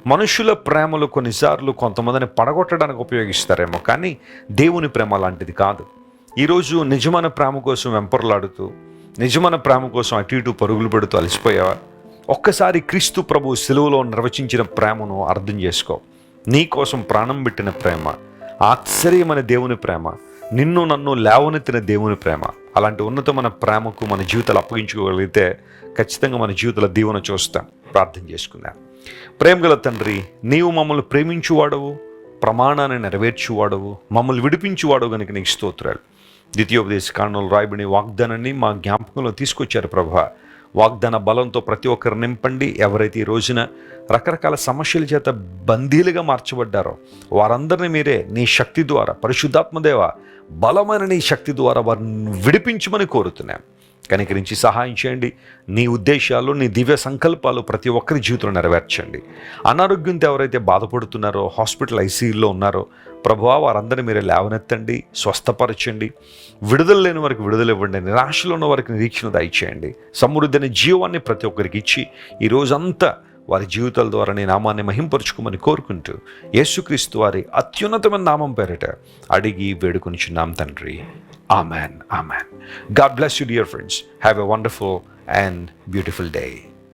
మనుషుల ప్రేమలు కొన్నిసార్లు కొంతమందిని పడగొట్టడానికి ఉపయోగిస్తారేమో, కానీ దేవుని ప్రేమ లాంటిది కాదు. ఈరోజు నిజమైన ప్రేమ కోసం వెంపర్లాడుతూ, నిజమైన ప్రేమ కోసం అటు ఇటు పరుగులు పెడుతూ అలసిపోయావా? ఒక్కసారి క్రీస్తు ప్రభు సిలువలో నిర్వచించిన ప్రేమను అర్థం చేసుకో. నీ కోసం ప్రాణం పెట్టిన ప్రేమ, ఆశ్చర్యమైన దేవుని ప్రేమ, నిన్ను నన్ను లేవనెత్తిన దేవుని ప్రేమ. అలాంటి ఉన్నతమైన ప్రేమకు మన జీవితాలు అప్పగించుకోగలిగితే ఖచ్చితంగా మన జీవితాల దీవెన చూస్తాం. ప్రార్థన చేసుకుందాం. ప్రేమగల తండ్రి, నీవు మమ్మల్ని ప్రేమించువాడవు, ప్రమాణాన్ని నెరవేర్చువాడవు, మమ్మల్ని విడిపించువాడవు కనుక నీకు స్తోత్రాలు. ద్వితీయోపదేశ కాండంలో రాయబడిన వాగ్దానాన్ని మా జ్ఞాపకంలో తీసుకొచ్చారు ప్రభువా. వాగ్దాన బలంతో ప్రతి ఒక్కరు నింపండి. ఎవరైతే ఈ రోజున రకరకాల సమస్యల చేత బందీలుగా మార్చబడ్డారో వారందరినీ మీరే నీ శక్తి ద్వారా, పరిశుద్ధాత్మదేవ బలమైన నీ శక్తి ద్వారా వారిని విడిపించమని కోరుతున్నాం. కనికరించి సహాయం చేయండి. నీ ఉద్దేశాలు, నీ దివ్య సంకల్పాలు ప్రతి ఒక్కరి జీవితంలో నెరవేర్చండి. అనారోగ్యంతో ఎవరైతే బాధపడుతున్నారో, హాస్పిటల్ ఐసీయూలో ఉన్నారో ప్రభువా, వారందరినీ మీరే లేవనెత్తండి, స్వస్థపరచండి. విడుదల లేని వారికి విడుదల ఇవ్వండి. నిరాశలో ఉన్న వారికి నిరీక్షణ దయచేయండి. సమృద్ధి జీవాన్ని ప్రతి ఒక్కరికి ఇచ్చి ఈ రోజంతా వారి జీవితాల ద్వారా నీ నామాన్ని మహింపరుచుకోమని కోరుకుంటూ యేసుక్రీస్తు వారి అత్యున్నతమైన నామం పేరిట అడిగి వేడుకొనిచున్నాం తండ్రి. Amen. Amen. God bless you, dear friends. Have a wonderful and beautiful day.